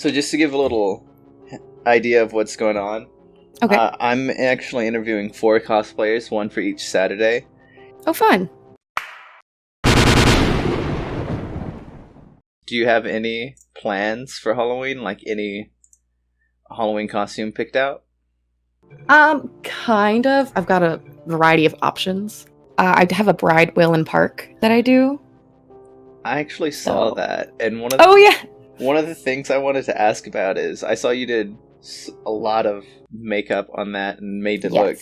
So just to give a little idea of what's going on, Okay. I'm actually interviewing 4 cosplayers, one for each Saturday. Oh, fun. Do you have any plans for Halloween? Like any Halloween costume picked out? Kind of. I've got a variety of options. I have a bride will and park that I do. I actually saw that, and one of the things I wanted to ask about is I saw you did a lot of makeup on that and made it look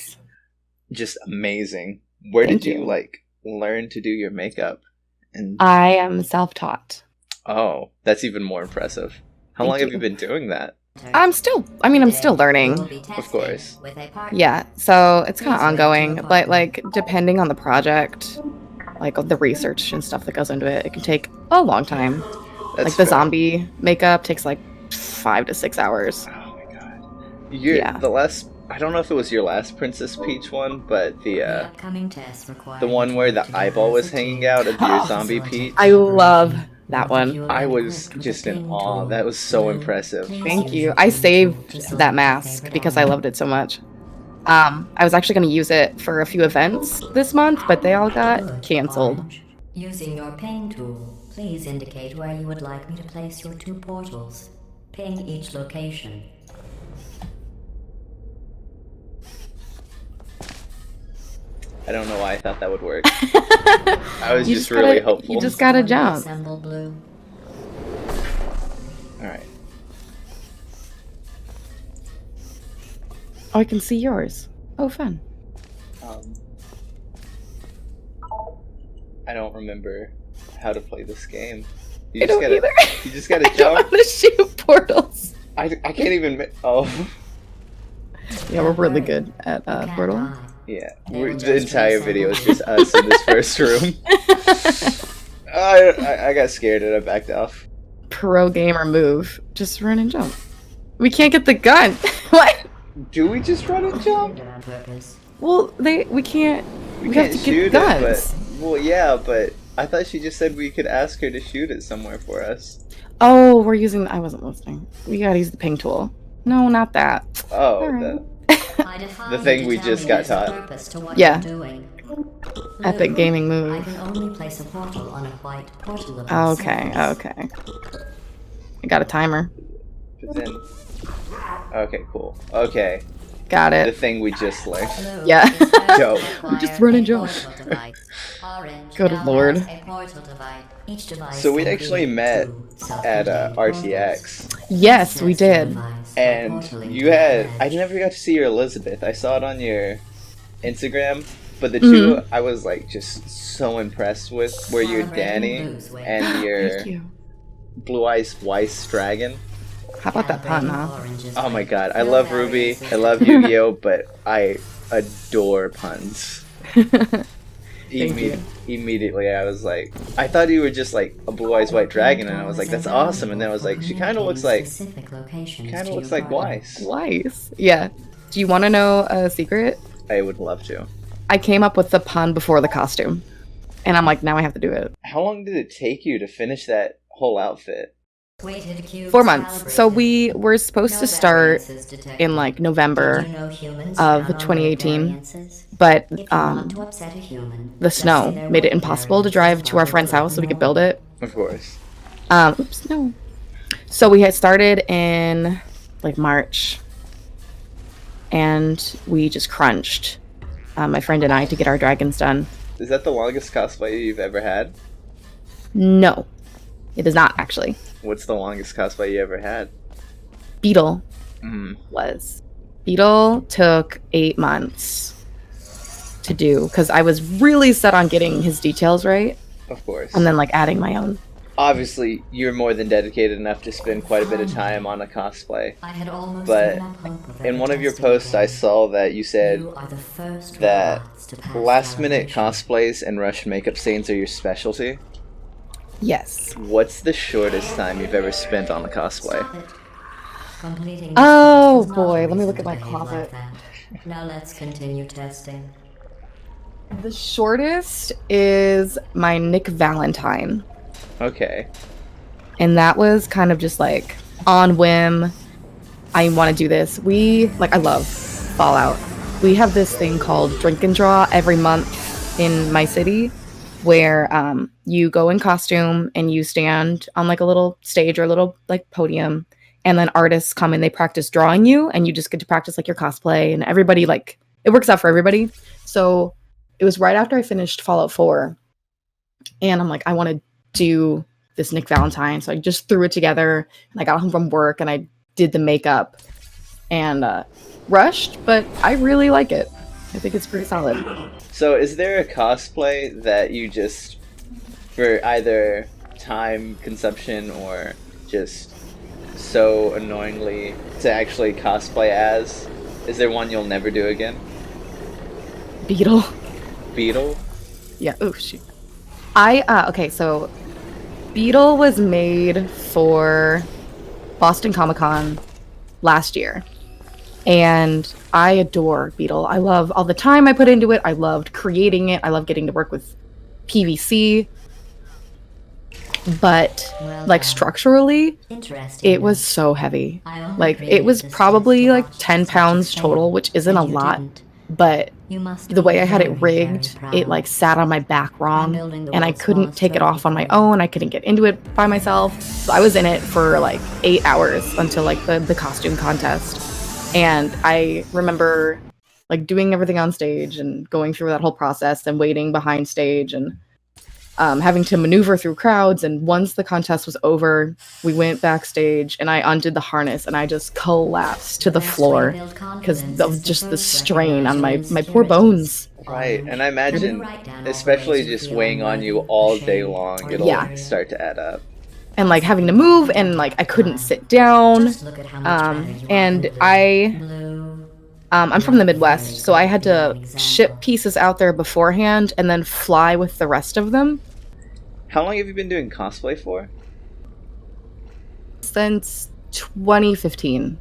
just amazing. Where did you like learn to do your makeup? And I am self-taught. Oh, that's even more impressive. How long have you been doing that? I'm still learning. Of course. Yeah, so it's kind of ongoing, but like depending on the project, like the research and stuff that goes into it, it can take a long time. That's like the zombie makeup takes like 5 to 6 hours. Oh my god. The last, I don't know if it was your last Princess Peach one, but the one where the eyeball was hanging out of your zombie Peach. I love that one. I was just in awe. That was so impressive. Thank you. I saved that mask because I loved it so much. I was actually going to use it for a few events this month, but they all got canceled. Using your ping tool, please indicate where you would like me to place your 2 portals. Ping each location. I don't know why I thought that would work. I was just really hopeful. You just gotta jump. Alright. Oh, I can see yours. Oh, fun. I don't remember how to play this game. I don't either. You just gotta jump. I don't want to shoot portals. I can't even. Oh. Yeah, we're really good at Portal. Yeah, the entire video is just us in this first room. I got scared and I backed off. Pro gamer move. Just run and jump. We can't get the gun. What? Do we just run and jump? Well, we can't. We can't have to shoot get guns. It, but, well, yeah, but I thought she just said we could ask her to shoot it somewhere for us. Oh, we're using. I wasn't listening. We gotta use the ping tool. No, not that. Oh, right. The thing we just got taught. Yeah. Epic gaming move. I can only place a portal on a white portal. Okay. I got a timer. Okay, cool. Okay. Got it. The thing we just learned. Yeah. Dope. Just run and jump. Good lord. So we actually met at RTX. Yes, we did. And you had... I never got to see your Elizabeth. I saw it on your Instagram. But the two I was like just so impressed with were your Danny and your Blue Eyes Weiss Dragon. How about that pun, huh? Oh my god, I love Ruby, I love Yu-Gi-Oh, but I adore puns. Immediately I was like, I thought you were just like a Blue Eyes White Dragon, and I was like, that's awesome, and then I was like, she kind of looks like Weiss. Weiss? Yeah. Do you want to know a secret? I would love to. I came up with the pun before the costume, and I'm like, now I have to do it. How long did it take you to finish that whole outfit? 4 months. So we were supposed to start in like November of 2018, but the snow made it impossible to drive to our friend's house so we could build it. Of course. Oops, no. So we had started in like March, and we just crunched, my friend and I, to get our dragons done. Is that the longest cosplay you've ever had? No, it is not actually. What's the longest cosplay you ever had? Beetle was. Beetle took 8 months to do because I was really set on getting his details right. Of course. And then like adding my own. Obviously, you're more than dedicated enough to spend quite a bit of time on a cosplay. But in one of your posts, I saw that you said that last-minute cosplays and rushed makeup scenes are your specialty. Yes. What's the shortest time you've ever spent on a cosplay? Oh boy, let me look at my closet. Now let's continue testing. The shortest is my Nick Valentine. Okay. And that was kind of just like on whim, I want to do this. I love Fallout. We have this thing called Drink and Draw every month in my city where you go in costume and you stand on like a little stage or a little like podium, and then artists come and they practice drawing you, and you just get to practice like your cosplay, and everybody like it works out for everybody. So it was right after I finished Fallout 4, and I'm like, I want to do this Nick Valentine. So I just threw it together, and I got home from work and I did the makeup and rushed, but I really like it. I think it's pretty solid. So is there a cosplay that you just, for either time consumption or just so annoyingly to actually cosplay as, is there one you'll never do again? Beetle. Beetle? Yeah, oh shoot. Okay, so Beetle was made for Boston Comic Con last year. And I adore Beetle. I love all the time I put into it. I loved creating it. I love getting to work with PVC. But like structurally, it was so heavy. Like it was probably like 10 pounds total, which isn't a lot. But the way I had it rigged, it like sat on my back wrong, and I couldn't take it off on my own. I couldn't get into it by myself. So I was in it for like 8 hours until like the costume contest. And I remember like doing everything on stage and going through that whole process and waiting behind stage and having to maneuver through crowds. And once the contest was over, we went backstage and I undid the harness and I just collapsed to the floor because of just the strain on my poor bones. Right, and I imagine, especially just weighing on you all day long, it'll start to add up. And like having to move, and like I couldn't sit down. And I'm from the Midwest, so I had to ship pieces out there beforehand and then fly with the rest of them. How long have you been doing cosplay for? Since 2015.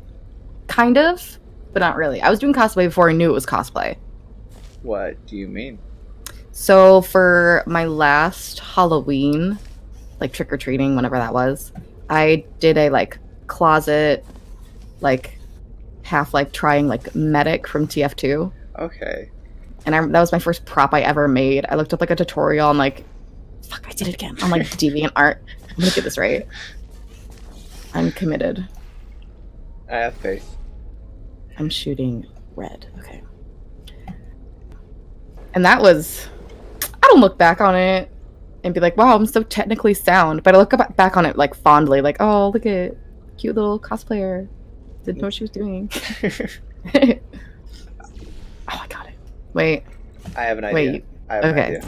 Kind of, but not really. I was doing cosplay before I knew it was cosplay. What do you mean? So for my last Halloween, like trick-or-treating, whenever that was, I did a like closet, like half like trying like medic from TF2. Okay. And that was my first prop I ever made. I looked up like a tutorial and like, fuck, I did it again. I'm like DeviantArt. I'm gonna get this right. I'm committed. I have faith. I'm shooting red. Okay. And that was, I don't look back on it and be like, wow, I'm so technically sound. But I look back on it like fondly, like, oh, look at cute little cosplayer. Didn't know what she was doing. Oh, I got it. Wait. I have an idea. Wait. I have an idea.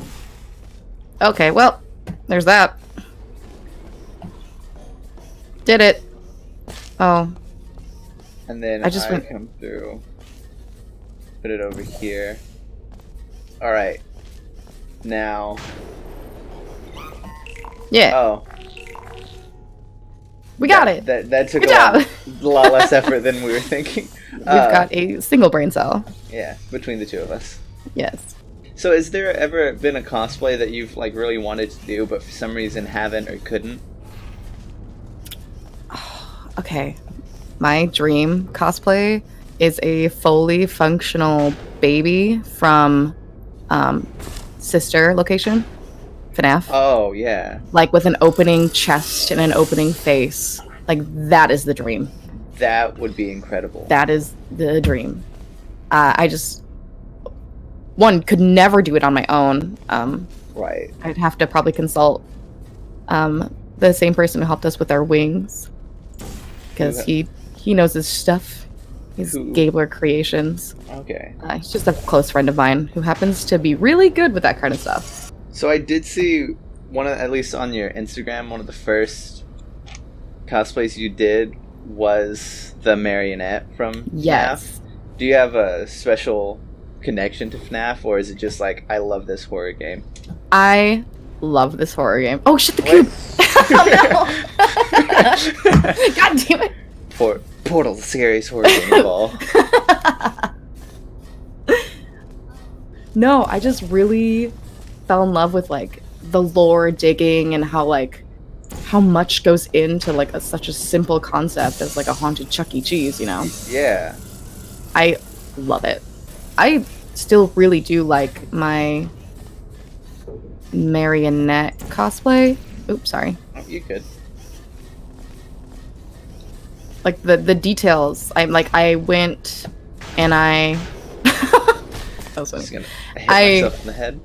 Okay, well, there's that. Did it. Oh. And then I come through. Put it over here. Alright. Now. Yeah. Oh. We got it. That took a lot less effort than we were thinking. We've got a single brain cell. Yeah, between the two of us. Yes. So has there ever been a cosplay that you've like really wanted to do but for some reason haven't or couldn't? Okay. My dream cosplay is a fully functional baby from Sister location, FNAF. Oh, yeah. Like with an opening chest and an opening face. Like, that is the dream. That would be incredible. That is the dream. I just... One, could never do it on my own. Right. I'd have to probably consult the same person who helped us with our wings. Because he knows his stuff. He's Gabler Creations. Okay. He's just a close friend of mine who happens to be really good with that kind of stuff. So I did see at least on your Instagram, one of the first cosplays you did was the marionette from FNAF. Do you have a special connection to FNAF, or is it just like, I love this horror game? I love this horror game. Oh shit, the cube! Oh no! God damn it! Portal, the scariest horror game of all. No, I just really fell in love with like the lore digging and how how much goes into like such a simple concept as like a haunted Chuck E. Cheese, you know? Yeah. I love it. I still really do like my marionette cosplay. Oops, sorry. Oh, you could. Like the details. I went and I that was funny. Just gonna hit myself in the head.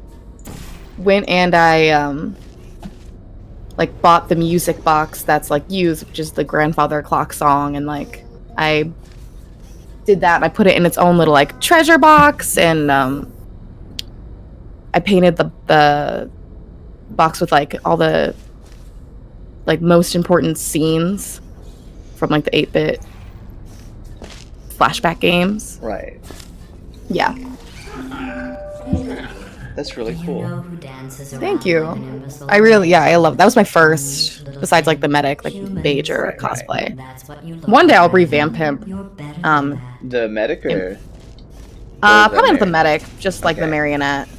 Went and I like bought the music box that's like used, which is the grandfather clock song, and like I did that and I put it in its own little like treasure box, and I painted the box with like all the like most important scenes from like the 8-bit flashback games. Right. Yeah. That's really cool. Thank you. I love that. Was my first, besides like the medic, like major cosplay. One day I'll revamp him. The medic or probably not the medic, just like the marionette.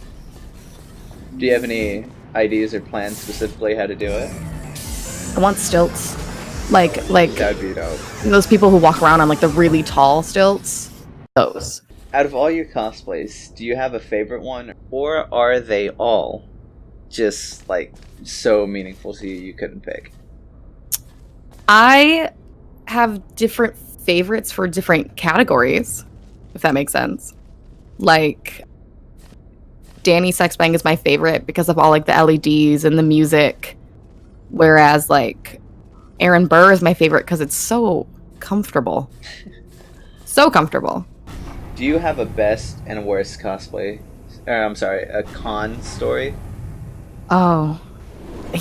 Do you have any ideas or plans specifically how to do it? I want stilts. Like that'd be dope. Those people who walk around on like the really tall stilts. Those. Out of all your cosplays, do you have a favorite one, or are they all just like so meaningful to you you couldn't pick? I have different favorites for different categories, if that makes sense. Like Danny Sexbang is my favorite because of all like the LEDs and the music, whereas like Aaron Burr is my favorite because it's so comfortable. So comfortable. Do you have a best and worst cosplay? I'm sorry, a con story? Oh,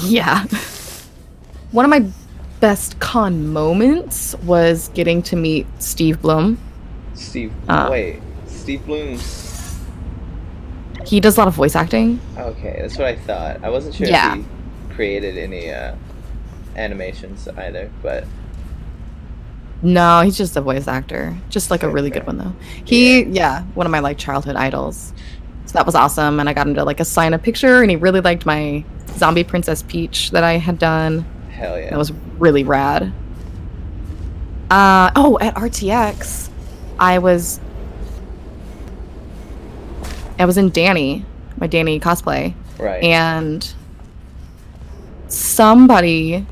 yeah. One of my best con moments was getting to meet Steve Blum. Steve Bloom's... He does a lot of voice acting. Okay, that's what I thought. I wasn't sure if he created any animations either, but... No, he's just a voice actor. Just like a really good one though. One of my like childhood idols. So that was awesome, and I got him to like assign a picture, and he really liked my Zombie Princess Peach that I had done. Hell yeah. That was really rad. At RTX, I was in Danny, my Danny cosplay. Right. And somebody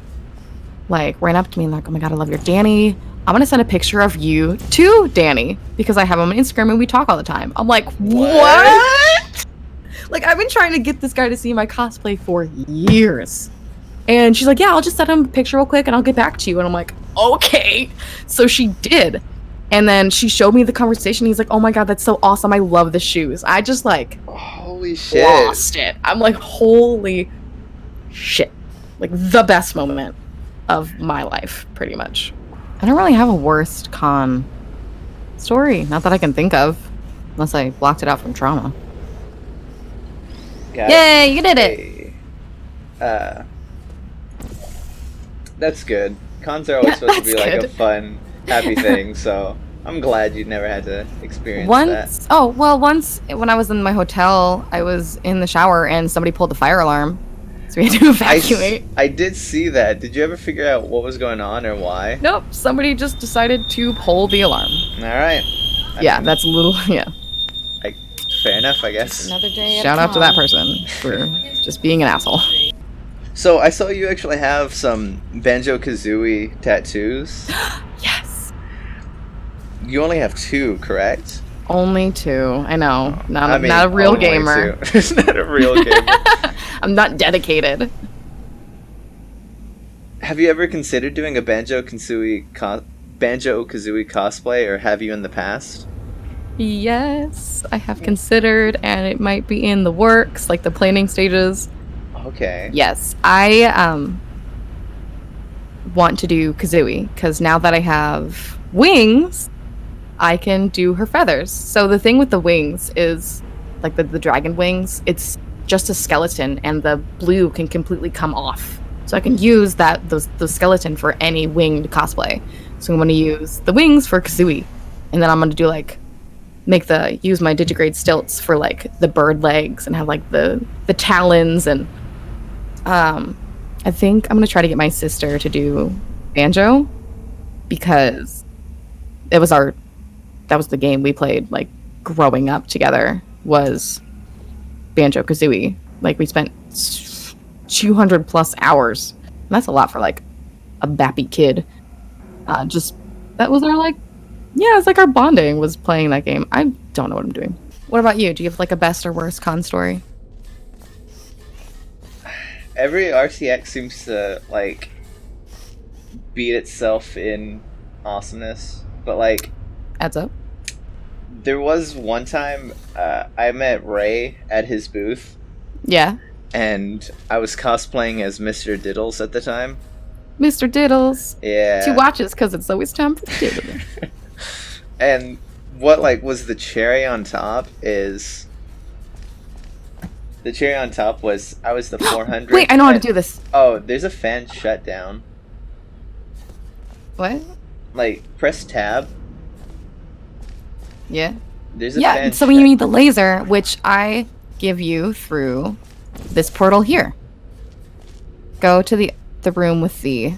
like ran up to me and like, oh my god, I love your Danny. I'm gonna send a picture of you to Danny because I have him on Instagram and we talk all the time. I'm like, what? Like, I've been trying to get this guy to see my cosplay for years. And she's like, yeah, I'll just send him a picture real quick and I'll get back to you. And I'm like, okay. So she did. And then she showed me the conversation. He's like, oh my god, that's so awesome. I love the shoes. I just like, holy shit. Lost it. I'm like, holy shit. Like the best moment of my life, pretty much. I don't really have a worst con story. Not that I can think of. Unless I blocked it out from trauma. Yay, you did it! That's good. Cons are always supposed to be like a fun, happy thing, so I'm glad you never had to experience that. Oh, well, once when I was in my hotel, I was in the shower and somebody pulled the fire alarm. So we had to evacuate. I did see that. Did you ever figure out what was going on or why? Nope. Somebody just decided to pull the alarm. Alright. That's a little, fair enough, I guess. Another day. Shout out to that person for just being an asshole. So I saw you actually have some Banjo-Kazooie tattoos. Yes. You only have 2, correct? Only 2. I know. Not a real gamer. Not a real gamer. I'm not dedicated. Have you ever considered doing a Banjo-Kazooie cosplay, or have you in the past? Yes, I have considered, and it might be in the works, like the planning stages. Okay. Yes, I want to do Kazooie, because now that I have wings, I can do her feathers. So the thing with the wings is, like the dragon wings, it's just a skeleton, and the blue can completely come off. So I can use the skeleton for any winged cosplay. So I'm going to use the wings for Kazooie, and then I'm going to do like use my digigrade stilts for like the bird legs and have like the talons, and I think I'm gonna try to get my sister to do banjo because that was the game we played like growing up together was Banjo-Kazooie. Like we spent 200 plus hours. And that's a lot for like a bappy kid. That was our like, yeah, it's like our bonding was playing that game. I don't know what I'm doing. What about you? Do you have like a best or worst con story? Every RCX seems to like beat itself in awesomeness, but like Adds up. there was one time I met Ray at his booth. Yeah. And I was cosplaying as Mr. Diddles at the time. Mr. Diddles. Yeah. 2 watches because it's always time for Diddles. And what like was the cherry on top is the cherry on top was I was the 400. Wait, I know how to do this. Oh, there's a fan shutdown. What? Like press tab. Yeah. There's a fan so when you need the laser, which I give you through this portal here. Go to the room with the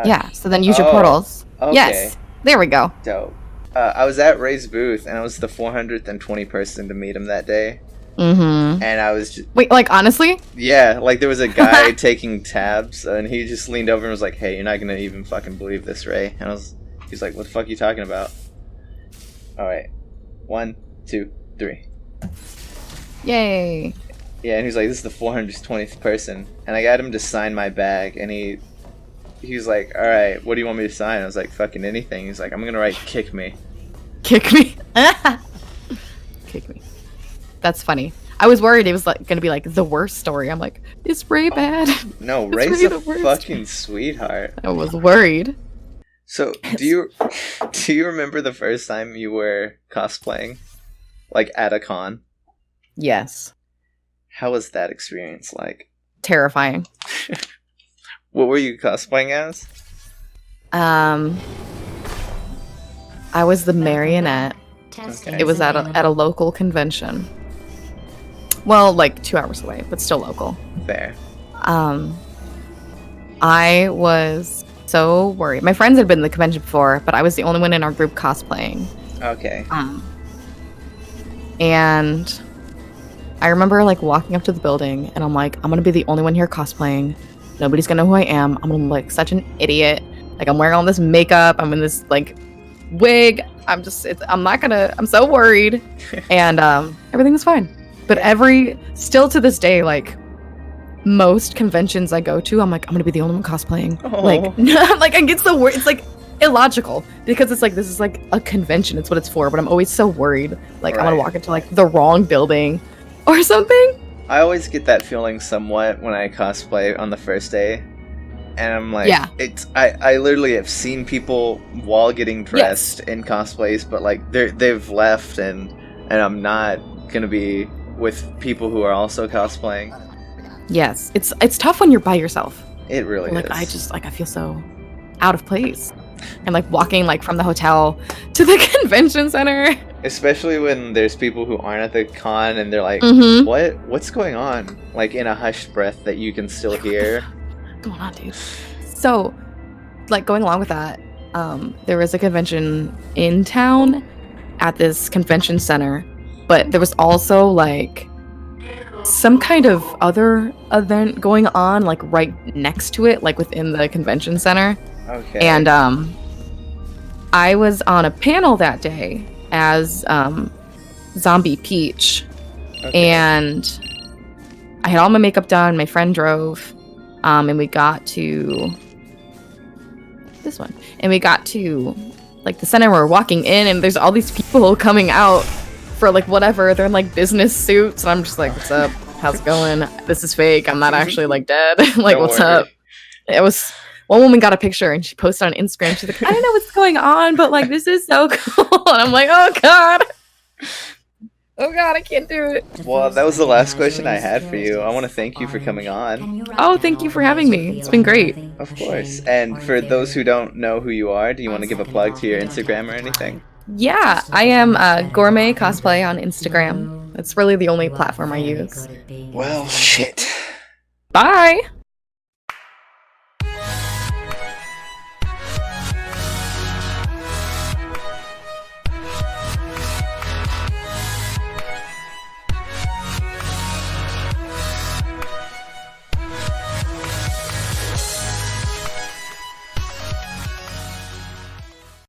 yeah, so then use your portals. Okay. Yes. There we go. Dope. I was at Ray's booth and I was the 420 person to meet him that day. Mm-hmm. And I was just... Wait, like honestly? Yeah, like there was a guy taking tabs and he just leaned over and was like, "Hey, you're not gonna even fucking believe this, Ray." And he's like, "What the fuck are you talking about?" Alright. 1, 2, 3. Yay. Yeah, and he was like, "This is the 420th person." And I got him to sign my bag and he was like, "Alright, what do you want me to sign?" I was like, "Fucking anything." He's like, "I'm gonna write kick me." Kick me. Kick me. That's funny. I was worried it was like gonna be like the worst story. I'm like, is Ray bad? No, Ray's a fucking sweetheart. I was worried. So, do you remember the first time you were cosplaying? Like at a con? Yes. How was that experience like? Terrifying. What were you cosplaying as? I was the marionette. Okay. It was at a local convention. Well, like 2 hours away, but still local. Fair. I was so worried. My friends had been to the convention before, but I was the only one in our group cosplaying. Okay. And I remember like walking up to the building and I'm like, I'm gonna be the only one here cosplaying. Nobody's gonna know who I am. I'm gonna look like such an idiot. Like I'm wearing all this makeup. I'm in this like wig. I'm so worried. And everything was fine. But still to this day, like most conventions I go to, I'm like, I'm gonna be the only one cosplaying. Oh. Like, like I get so worried. It's like illogical because it's like this is like a convention. It's what it's for. But I'm always so worried. Like I'm gonna walk into like the wrong building or something. I always get that feeling somewhat when I cosplay on the first day. And I'm like, yeah. I literally have seen people while getting dressed in cosplays, but like they've left and I'm not gonna be with people who are also cosplaying. Yes, it's tough when you're by yourself. It really like, is. I just like I feel so out of place. And like walking like from the hotel to the convention center. Especially when there's people who aren't at the con and they're like, what's going on? Like in a hushed breath that you can still hear. What's going on, dude? So, like going along with that, there was a convention in town at this convention center, but there was also like some kind of other event going on like right next to it, like within the convention center. Okay. And I was on a panel that day as Zombie Peach. Okay. And I had all my makeup done, my friend drove, and we got to this one. And we got to like the center where we're walking in and there's all these people coming out for like whatever. They're in like business suits and I'm just like, what's up? How's it going? This is fake. I'm not actually like dead. Like, Don't what's worry. up? It was one woman got a picture and she posted on Instagram. She's like, I don't know what's going on, but like this is so cool. And I'm like, oh god. Oh god, I can't do it. Well, that was the last question I had for you. I want to thank you for coming on. Oh, thank you for having me. It's been great. Of course. And for those who don't know who you are, do you want to give a plug to your Instagram or anything? Yeah, I am Goremaycosplay on Instagram. It's really the only platform I use. Well, shit. Bye!